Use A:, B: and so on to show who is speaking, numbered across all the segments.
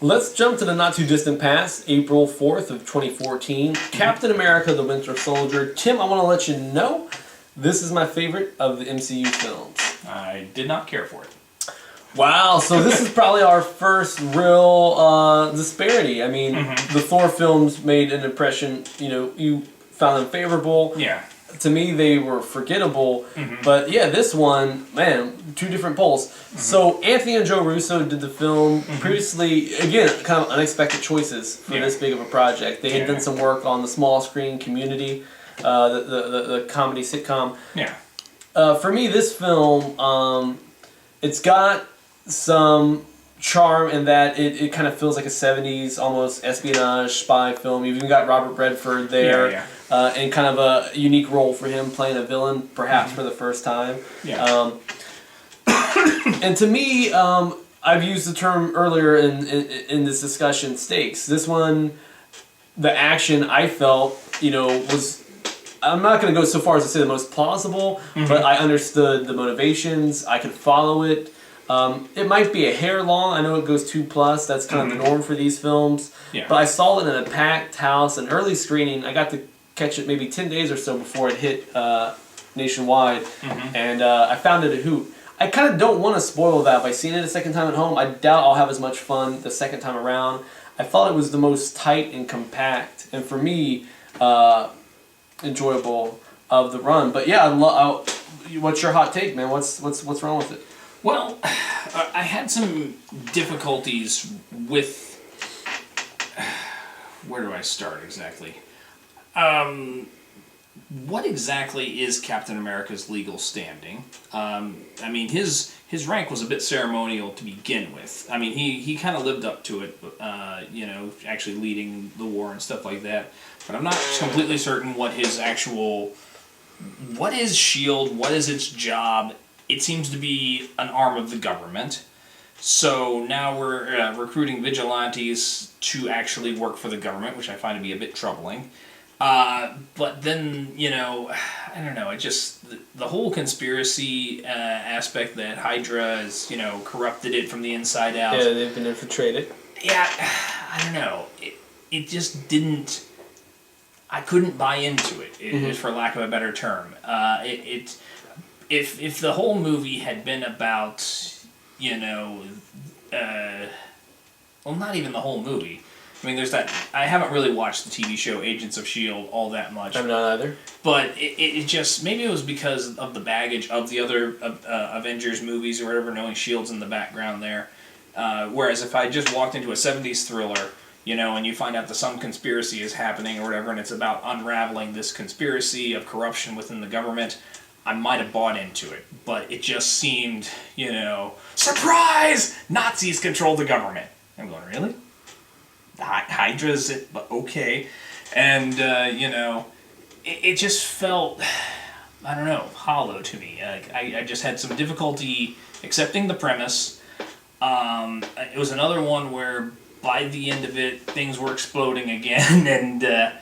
A: Let's jump to the not-too-distant past, April 4th of 2014. Captain America, the Winter Soldier. Tim, I want to let you know, this is my favorite of the MCU films.
B: I did not care for it.
A: Wow, so this is probably our first real disparity. I mean, the Thor films made an impression, you found them favorable.
B: Yeah.
A: To me, they were forgettable. But yeah, this one, man, two different poles. So Anthony and Joe Russo did the film previously. Again, kind of unexpected choices for this big of a project. They had done some work on the small screen Community, the comedy sitcom.
B: Yeah.
A: For me, this film, it's got some charm in that it kind of feels like a 70s almost espionage spy film. You've even got Robert Redford there. And kind of a unique role for him playing a villain, perhaps for the first time.
B: Yeah.
A: And to me, I've used the term earlier in this discussion, stakes. This one, the action I felt, was, I'm not going to go so far as to say the most plausible, but I understood the motivations. I could follow it. It might be a hair long. I know it goes 2+. That's kind of the norm for these films.
B: Yeah.
A: But I saw it in a packed house, an early screening. I got to catch it maybe 10 days or so before it hit nationwide, and I found it a hoot. I kind of don't want to spoil that by seeing it a second time at home. I doubt I'll have as much fun the second time around. I felt it was the most tight and compact, and for me, enjoyable of the run. But yeah, what's your hot take, man? What's wrong with it?
B: Well, I had some difficulties with... Where do I start exactly? What exactly is Captain America's legal standing? I mean, his rank was a bit ceremonial to begin with. I mean, he kind of lived up to it, actually leading the war and stuff like that. But I'm not completely certain what his actual... What is S.H.I.E.L.D.? What is its job? It seems to be an arm of the government. So now we're recruiting vigilantes to actually work for the government, which I find to be a bit troubling. But then, I don't know, it just, the whole conspiracy aspect that Hydra has, corrupted it from the inside out.
A: Yeah, they've been infiltrated.
B: Yeah, I don't know. It just didn't, I couldn't buy into it, for lack of a better term. If the whole movie had been about, well, not even the whole movie. I mean, there's that... I haven't really watched the TV show Agents of S.H.I.E.L.D. all that much.
A: I'm not either.
B: But it just... Maybe it was because of the baggage of the other Avengers movies or whatever, knowing S.H.I.E.L.D.'s in the background there. Whereas if I just walked into a 70s thriller, and you find out that some conspiracy is happening or whatever, and it's about unraveling this conspiracy of corruption within the government, I might have bought into it. But it just seemed, surprise! Nazis control the government. I'm going, really? Hydra's okay, and it just felt, I don't know, hollow to me. I just had some difficulty accepting the premise. It was another one where by the end of it things were exploding again, and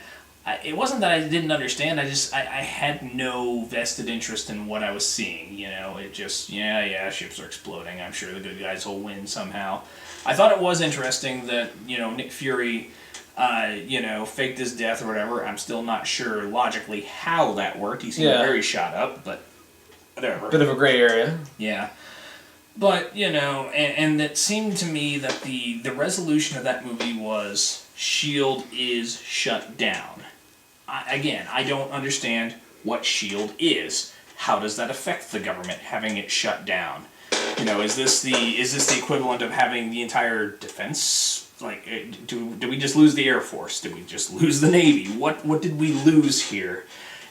B: it wasn't that I didn't understand. I had no vested interest in what I was seeing. It just ships are exploding. I'm sure the good guys will win somehow. I thought it was interesting that, Nick Fury, faked his death or whatever. I'm still not sure logically how that worked. He seemed very shot up, but whatever.
A: Bit of a gray area.
B: Yeah. But, and it seemed to me that the resolution of that movie was S.H.I.E.L.D. is shut down. I don't understand what S.H.I.E.L.D. is. How does that affect the government, having it shut down? Is this the equivalent of having the entire defense? Like, do we just lose the Air Force? Did we just lose the Navy? What did we lose here?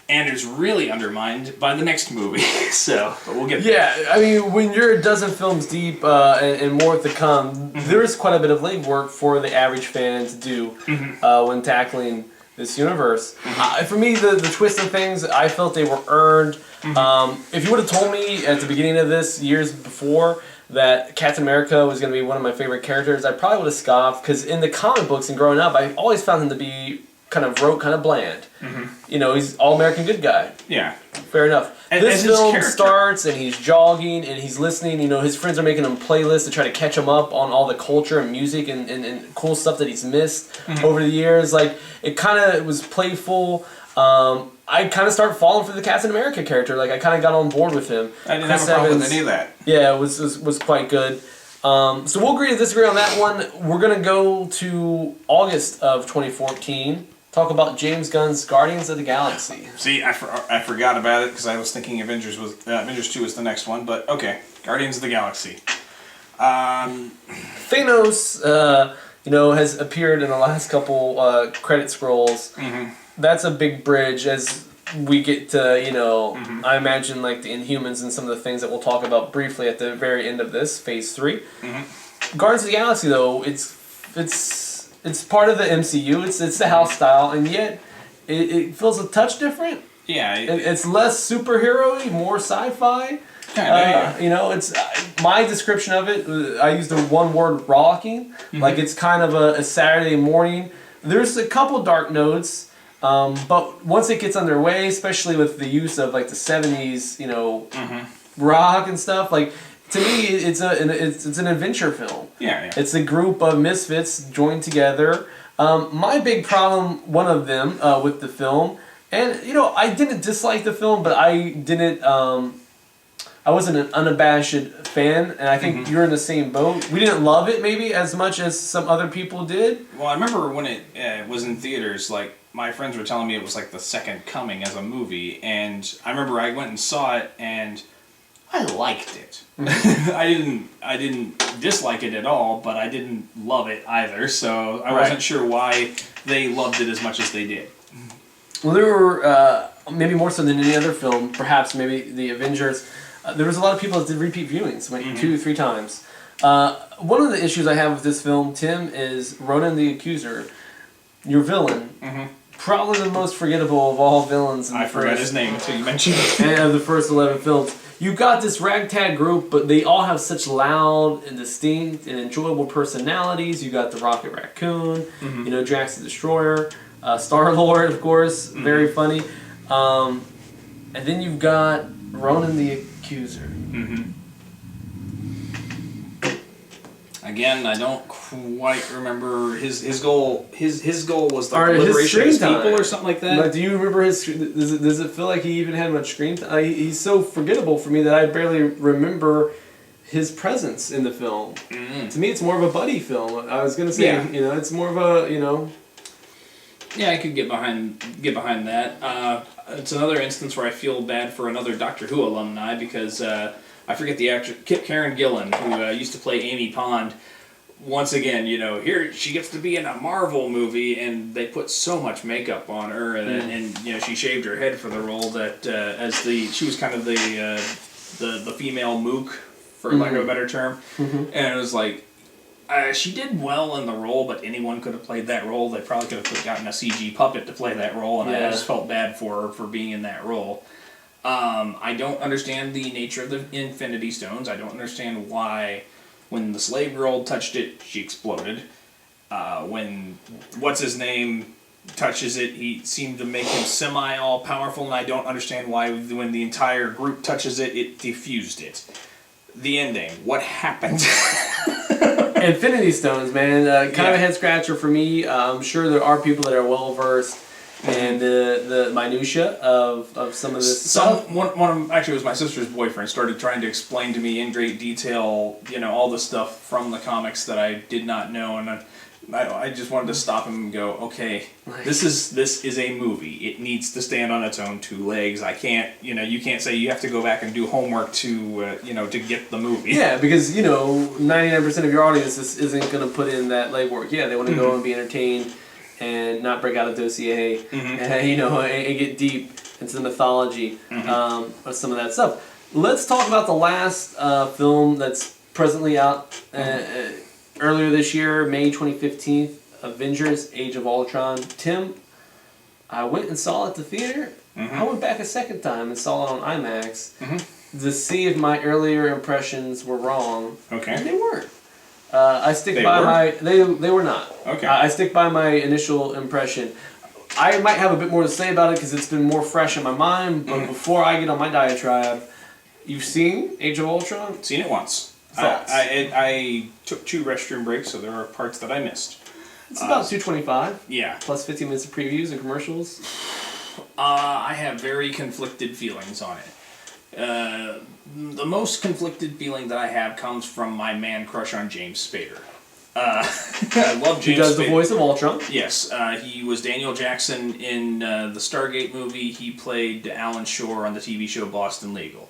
B: And it's really undermined by the next movie. But we'll get there.
A: Yeah, I mean, when you're a dozen films deep and more to come, there is quite a bit of legwork for the average fan to do when tackling this universe. For me, the twist of things, I felt they were earned. If you would have told me at the beginning of this, years before, that Captain America was going to be one of my favorite characters, I probably would have scoffed, because in the comic books and growing up, I always found him to be kind of rote, kind of bland. You know, he's all-American good guy.
B: Yeah.
A: Fair enough.
B: And
A: this
B: his
A: film
B: character
A: starts and he's jogging and he's listening. You know, his friends are making him playlists to try to catch him up on all the culture and music and cool stuff that he's missed over the years. Like, it kind of was playful. I kind of started falling for the Captain America character. Like, I kind of got on board with him.
B: I didn't have a problem with any of that.
A: Yeah, it was quite good. So we'll agree to disagree on that one. We're going to go to August of 2014. Talk about James Gunn's Guardians of the Galaxy.
B: See, I forgot about it because I was thinking Avengers 2 was the next one, but okay, Guardians of the Galaxy.
A: Thanos, you know, has appeared in the last couple credit scrolls. That's a big bridge as we get to, you know, I imagine like the Inhumans and some of the things that we'll talk about briefly at the very end of this, Phase 3. Guardians of the Galaxy, though, it's part of the MCU. It's the house style, and yet it feels a touch different.
B: Yeah,
A: it's less superhero-y, more sci-fi. You know, it's my description of it. I use the one word rollicking. Like it's kind of a Saturday morning. There's a couple dark notes, but once it gets underway, especially with the use of like the '70s, you know, rock and stuff, like. To me, it's an adventure film.
B: Yeah.
A: It's a group of misfits joined together. My big problem, one of them, with the film, and you know, I didn't dislike the film, but I didn't. I wasn't an unabashed fan, and I think you're in the same boat. We didn't love it maybe as much as some other people did.
B: Well, I remember when it was in theaters. Like my friends were telling me it was like the second coming as a movie, and I remember I went and saw it and. I liked it. I didn't dislike it at all, but I didn't love it either. So I wasn't sure why they loved it as much as they did.
A: Well, there were maybe more so than any other film. Perhaps maybe the Avengers. There was a lot of people that did repeat viewings, went 2-3 times. One of the issues I have with this film, Tim, is Ronan the Accuser, your villain. Probably the most forgettable of all villains.
B: I forgot his name until you mentioned it.
A: And of the first 11 films. You've got this ragtag group, but they all have such loud and distinct and enjoyable personalities. You got the Rocket Raccoon, you know, Drax the Destroyer, Star-Lord, of course, very funny. And then you've got Ronan the Accuser.
B: Again, I don't quite remember his goal. His goal was the liberation of his people or something like that.
A: Like, do you remember his? Does it feel like he even had much screen time? He's so forgettable for me that I barely remember his presence in the film. To me, it's more of a buddy film. I was gonna say, you know, it's more of a, you know.
B: Yeah, I could get behind that. It's another instance where I feel bad for another Doctor Who alumni because. I forget the actress, Karen Gillan, who used to play Amy Pond. Once again, you know, here she gets to be in a Marvel movie, and they put so much makeup on her, and you know, she shaved her head for the role that she was kind of the female Mook, for lack of a better term, and it was like she did well in the role, but anyone could have played that role. They probably could have gotten a CG puppet to play that role, and I just felt bad for her for being in that role. I don't understand the nature of the Infinity Stones. I don't understand why, when the slave girl touched it, she exploded. When what's-his-name touches it, he seemed to make him semi-all-powerful, and I don't understand why, when the entire group touches it, it diffused it. The ending. What happened?
A: Infinity Stones, man. Kind of a head-scratcher for me. I'm sure there are people that are well-versed and the minutia of some of this stuff.
B: Actually, it was my sister's boyfriend started trying to explain to me in great detail, you know, all the stuff from the comics that I did not know, and I just wanted to stop him and go, okay, this is a movie. It needs to stand on its own 2 legs. I can't, you know, you can't say you have to go back and do homework to, you know, to get the movie.
A: Yeah, because, you know, 99% of your audience isn't going to put in that legwork. Yeah, they want to go and be entertained and not break out a dossier, and, you know, and get deep into the mythology of some of that stuff. Let's talk about the last film that's presently out earlier this year, May 2015, Avengers: Age of Ultron. Tim, I went and saw it at the theater. I went back a second time and saw it on IMAX to see if my earlier impressions were wrong.
B: Okay.
A: And they weren't. I stick by my... They were not.
B: Okay.
A: I stick by my initial impression. I might have a bit more to say about it because it's been more fresh in my mind. But before I get on my diatribe, you've seen Age of Ultron?
B: Seen it once.
A: Thoughts?
B: I took 2 restroom breaks, so there are parts that I missed.
A: It's about 225.
B: Yeah.
A: Plus 15 minutes of previews and commercials.
B: I have very conflicted feelings on it. The most conflicted feeling that I have comes from my man crush on James Spader. I love James Spader.
A: He does the voice of Ultron.
B: Yes, he was Daniel Jackson in the Stargate movie. He played Alan Shore on the TV show Boston Legal,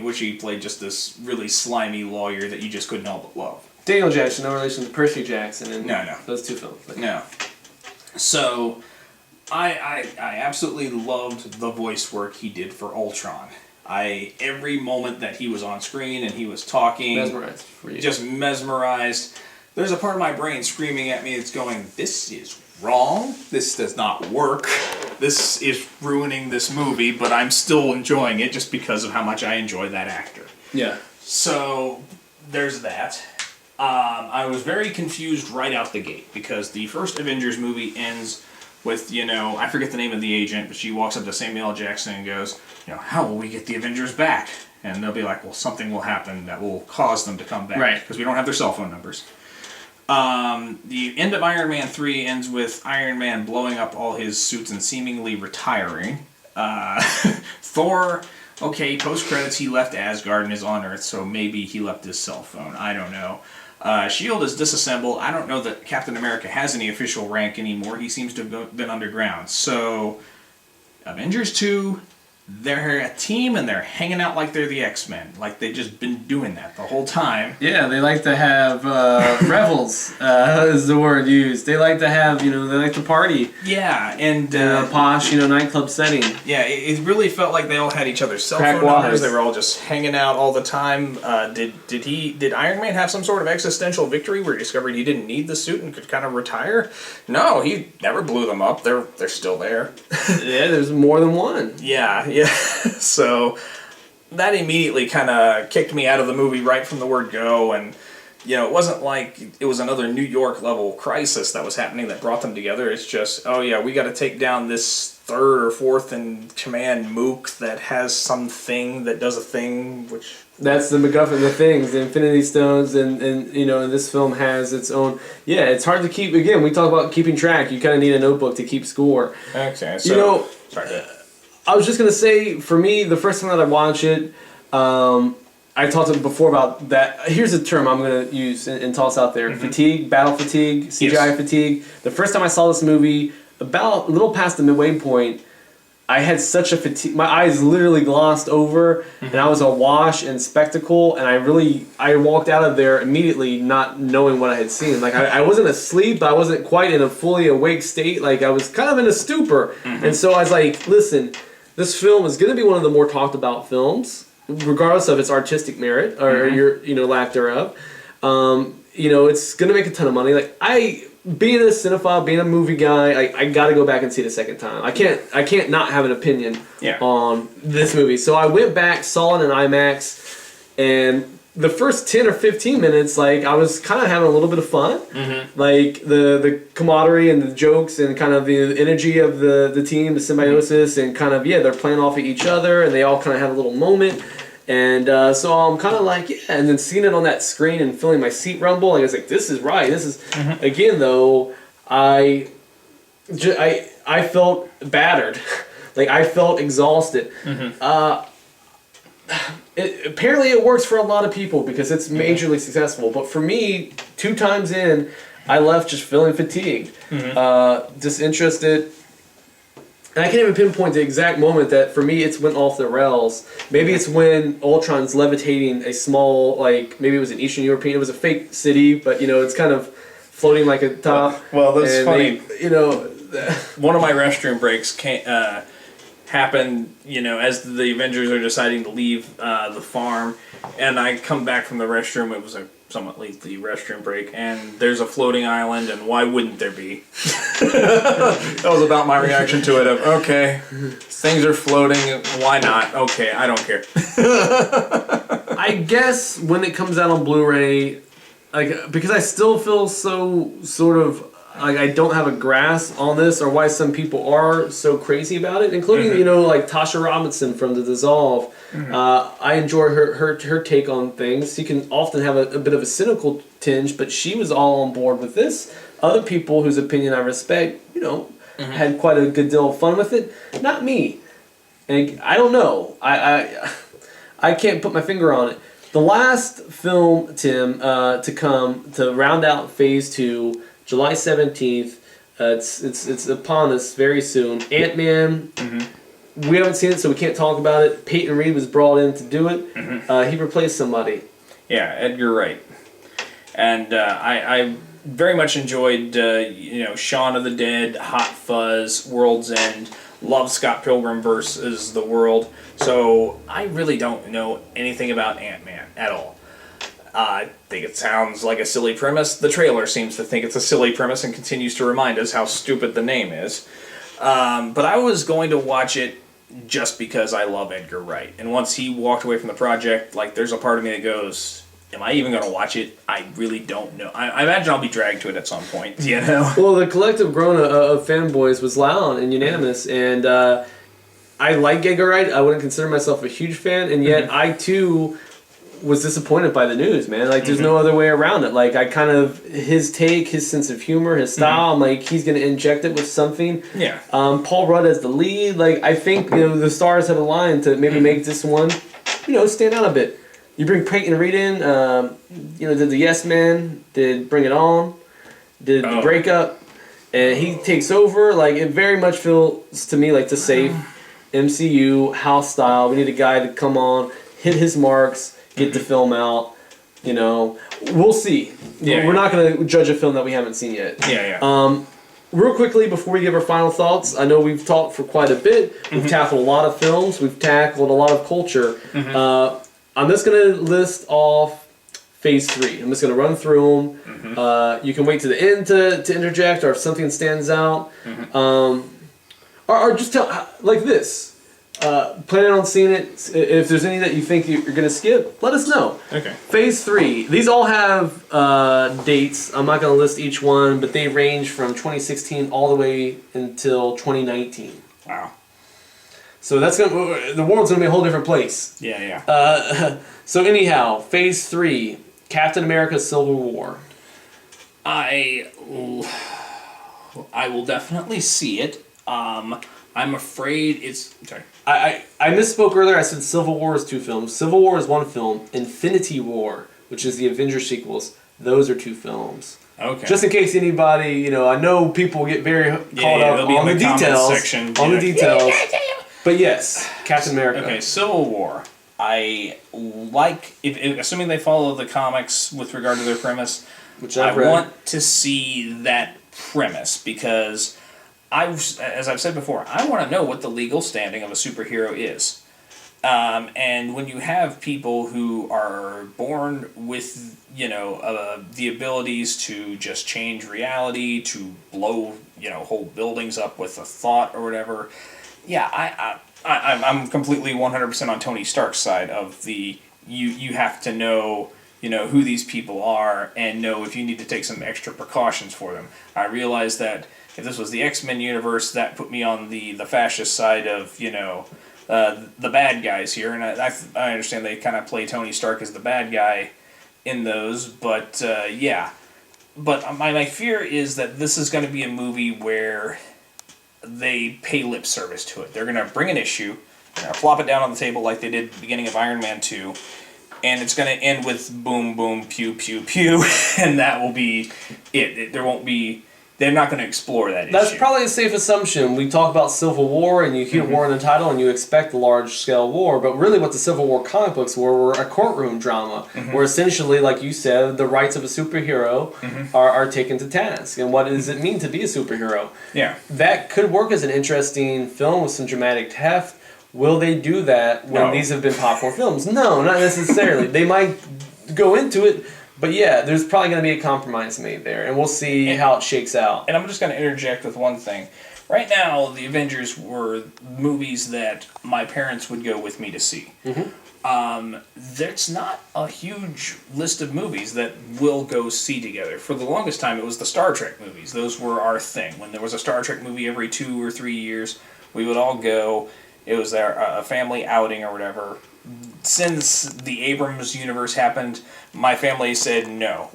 B: which he played just this really slimy lawyer that you just couldn't help but love.
A: Daniel Jackson, no relation to Percy Jackson in
B: No.
A: those 2 films. But.
B: No. So, I absolutely loved the voice work he did for Ultron. Every moment that he was on screen and he was talking,
A: Mesmerized for you.
B: Just mesmerized. There's a part of my brain screaming at me that's going, this is wrong, this does not work, this is ruining this movie, but I'm still enjoying it just because of how much I enjoy that actor.
A: Yeah.
B: So, there's that. I was very confused right out the gate because the first Avengers movie ends with, I forget the name of the agent, but she walks up to Samuel L. Jackson and goes, how will we get the Avengers back? And they'll be like, well, something will happen that will cause them to come back.
A: Right.
B: Because we don't have their cell phone numbers. The end of Iron Man 3 ends with Iron Man blowing up all his suits and seemingly retiring. Thor, okay, post-credits he left Asgard and is on Earth, so maybe he left his cell phone. I don't know. S.H.I.E.L.D. is disassembled. I don't know that Captain America has any official rank anymore. He seems to have been underground. So, Avengers 2, they're a team and they're hanging out like they're the X-Men. Like they've just been doing that the whole time.
A: Yeah, they like to have revels, is the word used. They like to have, they like to party.
B: Yeah, and...
A: posh, nightclub setting.
B: Yeah, it really felt like they all had each other's cell
A: Crack
B: phone numbers.
A: wise.
B: They were all just hanging out all the time. Did Iron Man have some sort of existential victory where he discovered he didn't need the suit and could kind of retire? No, he never blew them up. They're still there.
A: Yeah, there's more than one.
B: Yeah. So that immediately kind of kicked me out of the movie right from the word go, and it wasn't like it was another New York level crisis that was happening that brought them together. It's just, oh yeah, we got to take down this 3rd or 4th in command mook that has something that does a thing, which...
A: That's the MacGuffin, the things, the Infinity Stones, and this film has its own... Yeah, it's hard to keep... Again, we talk about keeping track. You kind of need a notebook to keep score.
B: Okay, so... Sorry.
A: I was just going to say, for me, the first time that I watched it, I talked before about that. Here's a term I'm going to use and toss out there. Mm-hmm. Fatigue, battle fatigue, CGI fatigue. The first time I saw this movie, about a little past the midway point, I had such a fatigue. My eyes literally glossed over, and I was awash in spectacle, and I walked out of there immediately not knowing what I had seen. Like, I wasn't asleep, but I wasn't quite in a fully awake state. Like, I was kind of in a stupor. Mm-hmm. And so I was like, listen, this film is going to be one of the more talked about films, regardless of its artistic merit or your lack thereof. It's going to make a ton of money. Like, being a cinephile, being a movie guy, I got to go back and see it a second time. I can't not have an opinion on this movie. So I went back, saw it in IMAX, and the first 10 or 15 minutes, like, I was kind of having a little bit of fun. Mm-hmm. Like, the camaraderie and the jokes and kind of the energy of the team, the symbiosis, and kind of, they're playing off of each other, and they all kind of have a little moment. And so I'm kind of like, and then seeing it on that screen and feeling my seat rumble, I was like, this is right. This is, again, though, I felt battered. Like, I felt exhausted. Mm-hmm. Apparently it works for a lot of people because it's majorly successful. But for me, 2 times in, I left just feeling fatigued, disinterested. And I can't even pinpoint the exact moment that, for me, it's went off the rails. Maybe it's when Ultron's levitating a small, like, maybe it was an Eastern European, it was a fake city, but, it's kind of floating like a top.
B: Well, that's funny.
A: One
B: of my restroom breaks happened, as the Avengers are deciding to leave the farm, and I come back from the restroom. It was a somewhat lengthy restroom break, and there's a floating island, and why wouldn't there be? That was about my reaction to it of, okay, things are floating, why not? Okay, I don't care.
A: I guess when it comes out on Blu-ray, like, because I still feel so sort of I don't have a grasp on this or why some people are so crazy about it, including like Tasha Robinson from The Dissolve. I enjoy her take on things. She can often have a bit of a cynical tinge, but she was all on board with this. Other people whose opinion I respect, had quite a good deal of fun with it. Not me. And I don't know. I can't put my finger on it. The last film, Tim, to come to round out Phase 2, July 17th. It's upon us very soon. Ant-Man. We haven't seen it, so we can't talk about it. Peyton Reed was brought in to do it. He replaced somebody.
C: Yeah, Edgar Wright. And I very much enjoyed, Shaun of the Dead, Hot Fuzz, World's End, love Scott Pilgrim versus the World. So I really don't know anything about Ant-Man at all. I think it sounds like a silly premise. The trailer seems to think it's a silly premise and continues to remind us how stupid the name is. But I was going to watch it just because I love Edgar Wright. And once he walked away from the project, there's a part of me that goes, am I even going to watch it? I really don't know. I imagine I'll be dragged to it at some point,
A: Well, the collective groan of fanboys was loud and unanimous, and I like Edgar Wright. I wouldn't consider myself a huge fan, and yet I, too, was disappointed by the news, man. There's no other way around it. His take, his sense of humor, his style, I'm like, he's going to inject it with something.
C: Yeah.
A: Paul Rudd as the lead, I think, the stars have aligned to maybe make this one, stand out a bit. You bring Peyton Reed in, did the Yes Man, did Bring It On, did the Breakup, and he takes over. It very much feels to me like the safe MCU house style. We need a guy to come on, hit his marks, get the film out. We'll see. We're not going to judge a film that we haven't seen yet.
C: Yeah.
A: Real quickly, before we give our final thoughts, I know we've talked for quite a bit. We've tackled a lot of films. We've tackled a lot of culture. I'm just going to list off Phase 3. I'm just going to run through them. You can wait to the end to interject, or if something stands out. Or just tell, like this. Planning on seeing it. If there's any that you think you're going to skip, let us know.
C: Okay.
A: Phase 3. These all have dates. I'm not going to list each one, but they range from 2016 all the way until 2019.
C: Wow.
A: So the world's gonna be a whole different place.
C: Yeah.
A: So anyhow, Phase 3, Captain America: Civil War.
B: I will definitely see it. I'm afraid it's... Sorry.
A: I misspoke earlier. I said Civil War is 2 films. Civil War is 1 film. Infinity War, which is the Avengers sequels, those are 2 films.
C: Okay.
A: Just in case anybody, I know people get very caught up on the details. On the details. But yes, Captain America.
C: Okay, Civil War. I like, assuming they follow the comics with regard to their premise,
A: which I've read.
C: Want to see that premise because as I've said before, I want to know what the legal standing of a superhero is. And when you have people who are born with, the abilities to just change reality, to blow, whole buildings up with a thought or whatever, yeah, I'm completely 100% on Tony Stark's side of the you have to know who these people are and know if you need to take some extra precautions for them. I realize that if this was the X-Men universe, that put me on the fascist side of the bad guys here, and I understand they kind of play Tony Stark as the bad guy in those, but yeah. But my fear is that this is going to be a movie where they pay lip service to it. They're going to bring an issue, they're going to plop it down on the table like they did at the beginning of Iron Man 2, and it's going to end with boom, boom, pew, pew, pew, and that will be it. There won't be... They're not going to explore that issue.
A: That's probably a safe assumption. We talk about Civil War, and you hear war in the title, and you expect a large-scale war, but really what the Civil War comic books were a courtroom drama, where essentially, like you said, the rights of a superhero are taken to task, and what does it mean to be a superhero?
C: Yeah.
A: That could work as an interesting film with some dramatic heft. Will they do that when these have been popcorn films? No, not necessarily. They might go into it But yeah, there's probably going to be a compromise made there, and we'll see how it shakes out.
C: And I'm just going to interject with one thing. Right now, the Avengers were movies that my parents would go with me to see. There's not a huge list of movies that we'll go see together. For the longest time, it was the Star Trek movies. Those were our thing. When there was a Star Trek movie every 2 or 3 years, we would all go. It was a family outing or whatever. Since the Abrams universe happened, my family said no.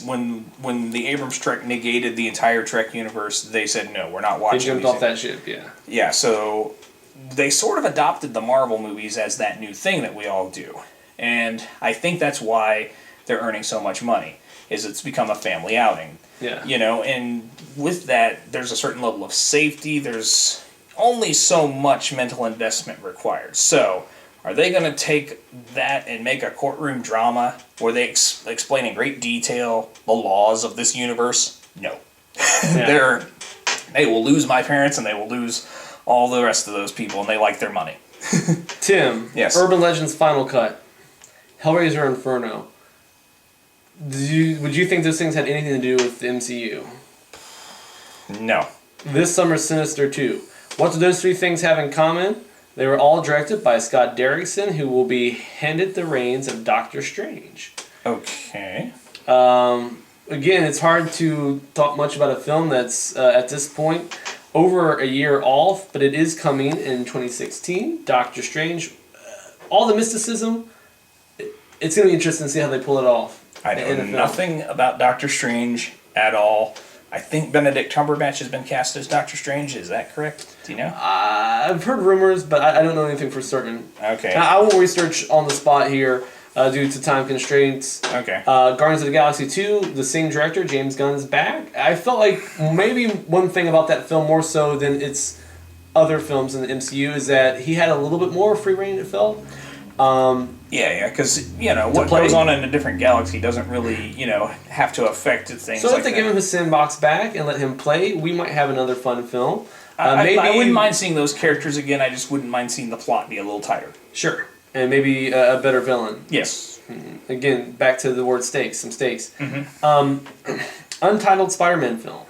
C: When the Abrams Trek negated the entire Trek universe, they said no, we're not watching.
A: They jumped off that ship, yeah.
C: Yeah, so they sort of adopted the Marvel movies as that new thing that we all do. And I think that's why they're earning so much money, is it's become a family outing.
A: Yeah.
C: You know, and with that, there's a certain level of safety. There's only so much mental investment required. So, are they going to take that and make a courtroom drama where they explain in great detail the laws of this universe? No.
A: Yeah.
C: They will lose my parents and they will lose all the rest of those people, and they like their money.
A: Tim,
C: yes.
A: Urban Legends Final Cut, Hellraiser Inferno. Would you think those things had anything to do with the MCU?
C: No.
A: This summer's Sinister 2. What do those three things have in common? They were all directed by Scott Derrickson, who will be handed the reins of Doctor Strange.
C: Okay.
A: Again, it's hard to talk much about a film that's, at this point, over a year off, but it is coming in 2016. Doctor Strange. All the mysticism, it's going to be interesting to see how they pull it off.
C: I know nothing about Doctor Strange at all. I think Benedict Cumberbatch has been cast as Doctor Strange. Is that correct? Do you know?
A: I've heard rumors, but I don't know anything for certain.
C: Okay.
A: I won't research on the spot here due to time constraints.
C: Okay.
A: Guardians of the Galaxy 2, the same director, James Gunn's back. I felt like maybe one thing about that film more so than its other films in the MCU is that he had a little bit more free reign, it felt.
C: Yeah, because, what goes on in a different galaxy doesn't really, have to affect things
A: so
C: like
A: if they
C: that.
A: give him his sandbox back and let him play, we might have another fun film.
C: I wouldn't mind seeing those characters again, I just wouldn't mind seeing the plot be a little tighter.
A: Sure. And maybe a better villain.
C: Yes.
A: Again, back to the word stakes, some stakes.
C: Mm-hmm.
A: Untitled Spider-Man film.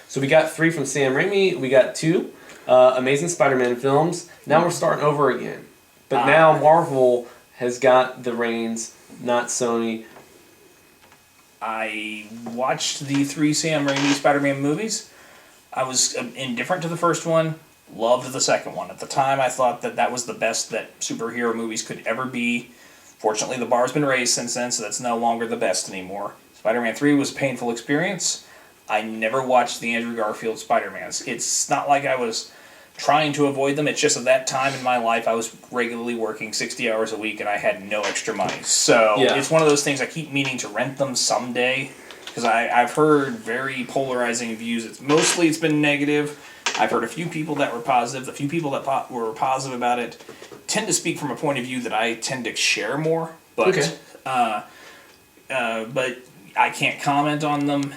A: So we got 3 from Sam Raimi, we got 2 Amazing Spider-Man films. Now we're starting over again. But now Marvel has got the reins, not Sony.
C: I watched the 3 Sam Raimi Spider-Man movies. I was indifferent to the first one, loved the second one. At the time, I thought that was the best that superhero movies could ever be. Fortunately, the bar's been raised since then, so that's no longer the best anymore. Spider-Man 3 was a painful experience. I never watched the Andrew Garfield Spider-Mans. It's not like I was trying to avoid them. It's just at that time in my life, I was regularly working 60 hours a week and I had no extra money. So It's one of those things I keep meaning to rent them someday because I've heard very polarizing views. It's been negative. I've heard a few people that were positive. The few people that were positive about it tend to speak from a point of view that I tend to share more. But, but I can't comment on them.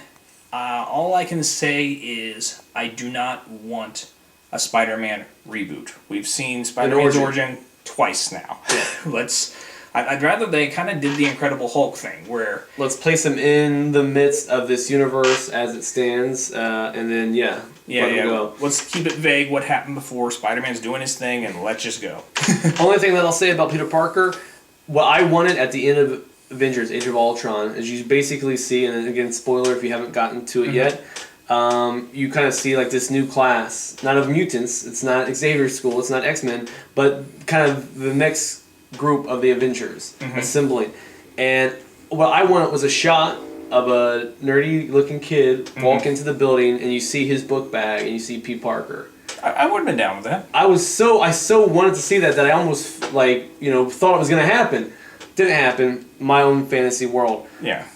C: All I can say is I do not want a Spider-Man reboot. We've seen Spider-Man's origin twice now. I'd rather they kind of did the Incredible Hulk thing, where
A: let's place him in the midst of this universe as it stands, and then let him go.
C: Let's keep it vague. What happened before? Spider-Man's doing his thing, and let's just go.
A: Only thing that I'll say about Peter Parker, what I wanted at the end of Avengers: Age of Ultron is you basically see, and again, spoiler if you haven't gotten to it yet. You kind of see like this new class, not of mutants, it's not Xavier's school, it's not X-Men, but kind of the next group of the Avengers assembling. And what I wanted was a shot of a nerdy looking kid walk into the building and you see his book bag and you see Pete Parker.
C: I would have been down with that.
A: I so wanted to see that I almost thought it was going to happen. Didn't happen. My own fantasy world.
C: Yeah.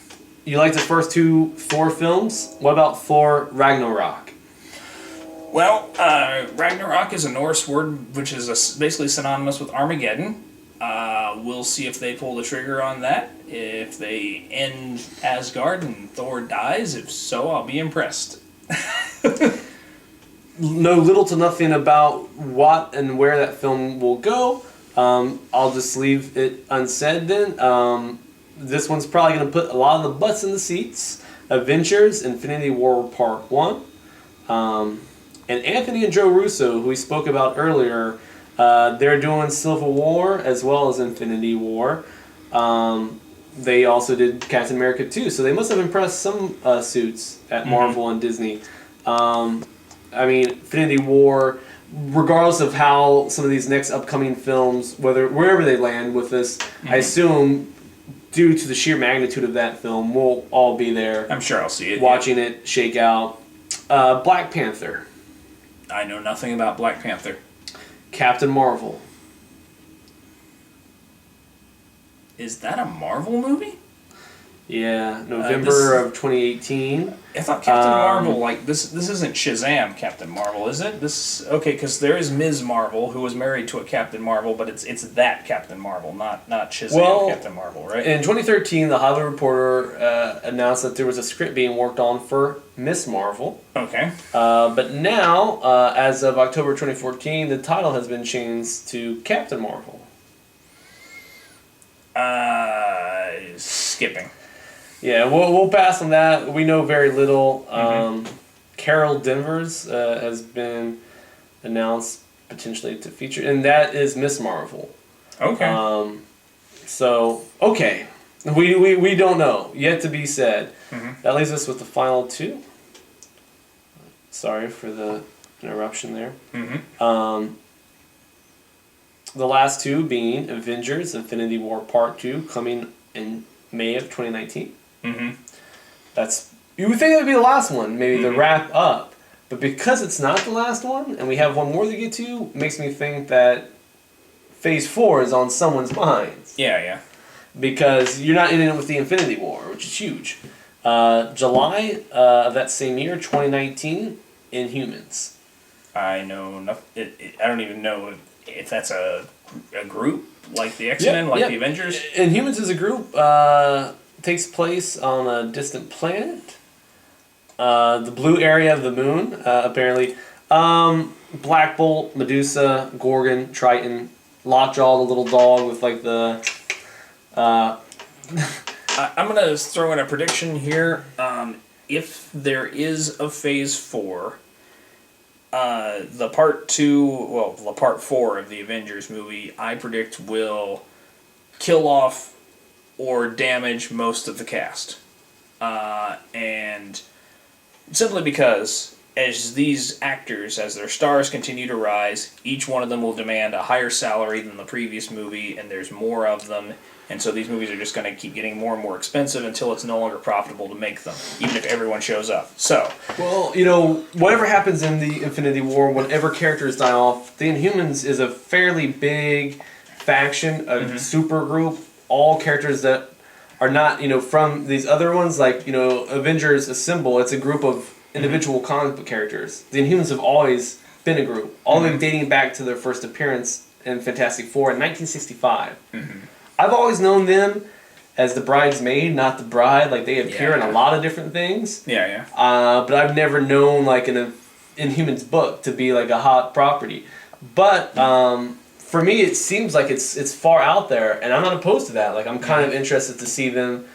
A: You like the first 2 Thor films? What about Thor Ragnarok?
C: Well, Ragnarok is a Norse word which is basically synonymous with Armageddon. We'll see if they pull the trigger on that. If they end Asgard and Thor dies, if so, I'll be impressed.
A: Know little to nothing about what and where that film will go, I'll just leave it unsaid then. This one's probably going to put a lot of the butts in the seats. Avengers Infinity War Part 1. And Anthony and Joe Russo, who we spoke about earlier, they're doing Civil War as well as Infinity War. They also did Captain America 2, so they must have impressed some suits at Marvel and Disney. I mean, Infinity War, regardless of how some of these next upcoming films, wherever they land with this, I assume, due to the sheer magnitude of that film, we'll all be there.
C: I'm sure I'll see it.
A: Watching it shake out. Black Panther.
C: I know nothing about Black Panther.
A: Captain Marvel.
C: Is that a Marvel movie?
A: Yeah, November of 2018.
C: I thought Captain Marvel, like, this isn't Shazam Captain Marvel, is it? Okay, because there is Ms. Marvel, who was married to a Captain Marvel, but it's that Captain Marvel, not Shazam Captain Marvel, right?
A: In 2013, The Hollywood Reporter announced that there was a script being worked on for Miss Marvel.
C: Okay.
A: But now, as of October 2014, the title has been changed to Captain Marvel.
C: Skipping.
A: Yeah, we'll pass on that. We know very little. Carol Danvers has been announced potentially to feature, and that is Miss Marvel.
C: Okay.
A: So, okay. We don't know. Yet to be said. That leaves us with the final two. Sorry for the interruption there. The last two being Avengers Infinity War Part 2 coming in May of 2019. You would think that would be the last one, maybe the wrap up. But because it's not the last one, and we have one more to get to, makes me think that Phase 4 is on someone's minds.
C: Yeah.
A: Because you're not in it with the Infinity War, which is huge. July of that same year, 2019, Inhumans.
C: I know nothing. I don't even know if that's a group like the X-Men, the Avengers.
A: Inhumans is a group. Takes place on a distant planet. The blue area of the moon, apparently. Black Bolt, Medusa, Gorgon, Triton, Lockjaw, the little dog with like the...
C: I'm going to throw in a prediction here. If there is a Phase 4, the Part 4 of the Avengers movie, I predict will kill off or damage most of the cast. And simply because as these actors, as their stars continue to rise, each one of them will demand a higher salary than the previous movie, and there's more of them. And so these movies are just going to keep getting more and more expensive until it's no longer profitable to make them, even if everyone shows up. So,
A: well, whatever happens in the Infinity War, whatever characters die off, the Inhumans is a fairly big faction, a super group, all characters that are not, from these other ones, like, Avengers Assemble, it's a group of individual comic book characters. The Inhumans have always been a group, all the way dating back to their first appearance in Fantastic Four in 1965. I've always known them as the bridesmaid, not the bride. Like, they appear in a lot of different things.
C: Yeah.
A: But I've never known, like, an Inhumans book to be, like, a hot property. But for me, it seems like it's far out there, and I'm not opposed to that. Like, I'm kind of interested to see them,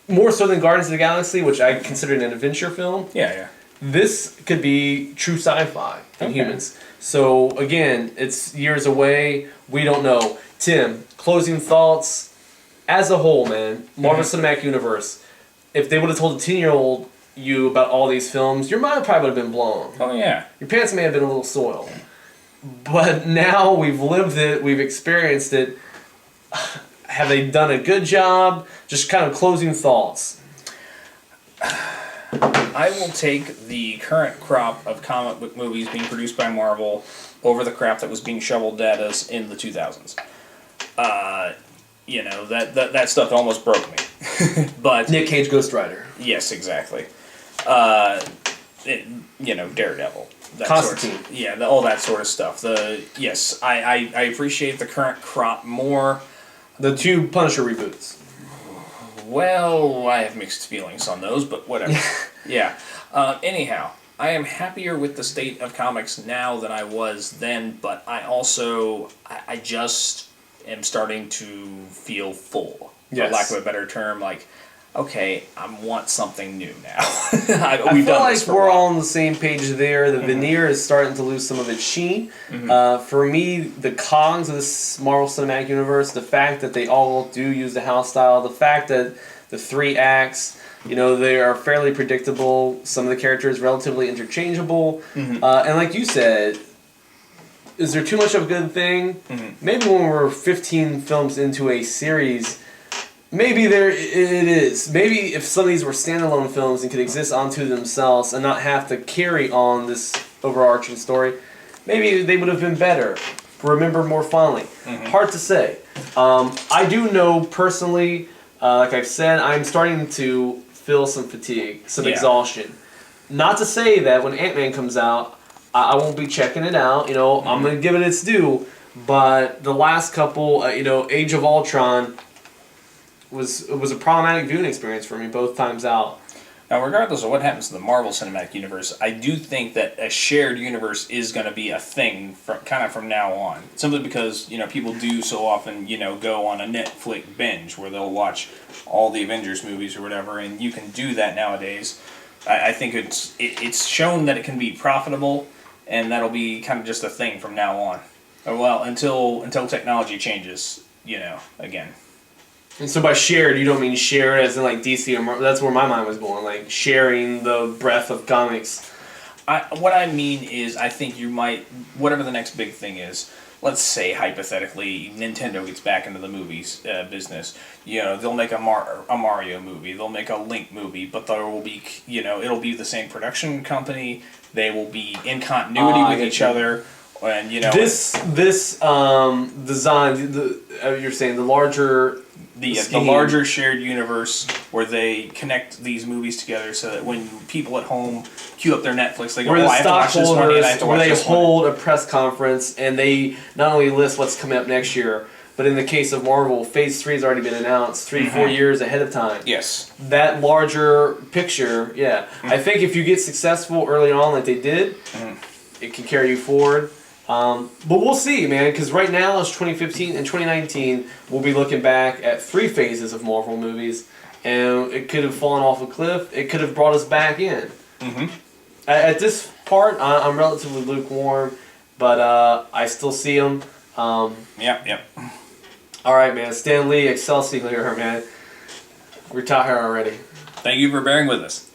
A: more so than Guardians of the Galaxy, which I consider an adventure film.
C: Yeah.
A: This could be true sci-fi Inhumans. So, again, it's years away. We don't know. Tim, closing thoughts. As a whole, man, Marvel Cinematic Universe, if they would have told a 10-year-old you about all these films, your mind probably would have been blown.
C: Oh, yeah.
A: Your pants may have been a little soiled. But now we've lived it, we've experienced it. Have they done a good job? Just kind of closing thoughts.
C: I will take the current crop of comic book movies being produced by Marvel over the crap that was being shoveled at us in the 2000s. That stuff almost broke me. But
A: Nick Cage Ghost Rider.
C: Yes, exactly. Daredevil.
A: Constantine.
C: All that sort of stuff. I appreciate the current crop more.
A: The 2 Punisher reboots.
C: Well, I have mixed feelings on those, but whatever. Yeah. Anyhow, I am happier with the state of comics now than I was then, but I just am starting to feel full, for lack of a better term. Like, okay, I want something new now.
A: I feel like we're all on the same page there. The veneer is starting to lose some of its sheen. For me, the cogs of this Marvel Cinematic Universe, the fact that they all do use the house style, the fact that the 3 acts, they are fairly predictable. Some of the characters relatively interchangeable. And like you said, is there too much of a good thing? Maybe when we're 15 films into a series, maybe it is. Maybe if some of these were standalone films and could exist onto themselves and not have to carry on this overarching story, maybe they would have been better. Remember more fondly. Hard to say. I do know personally, like I've said, I'm starting to feel some fatigue, some exhaustion. Not to say that when Ant-Man comes out, I won't be checking it out. I'm going to give it its due. But the last couple, Age of Ultron was a problematic viewing experience for me both times out.
C: Now, regardless of what happens to the Marvel Cinematic Universe, I do think that a shared universe is going to be a thing from now on. Simply because, people do so often, go on a Netflix binge where they'll watch all the Avengers movies or whatever, and you can do that nowadays. I think it's shown that it can be profitable, and that'll be kind of just a thing from now on. Well, until technology changes, again.
A: And so by shared, you don't mean shared as in like DC or Marvel. That's where my mind was going, like sharing the breadth of comics.
C: What I mean is, I think you might, whatever the next big thing is, let's say hypothetically Nintendo gets back into the movies business. They'll make a Mario movie, they'll make a Link movie, but there will be, it'll be the same production company. They will be in continuity with each other. And
A: this design, you're saying the larger
C: the larger shared universe where they connect these movies together, so that when people at home queue up their Netflix, they go,
A: where
C: I have to watch this one, and I have to watch
A: where they
C: this one.
A: hold a press conference and they not only list what's coming up next year, but in the case of Marvel, Phase 3 has already been announced 3-4 years ahead of time.
C: Yes.
A: That larger picture, I think if you get successful early on like they did, it can carry you forward. But we'll see, man, because right now it's 2015 and 2019. We'll be looking back at 3 phases of Marvel movies, and it could have fallen off a cliff. It could have brought us back in. At this part, I'm relatively lukewarm, but I still see them.
C: Yep.
A: All right, man. Stan Lee, Excelsior, man. Retire already.
C: Thank you for bearing with us.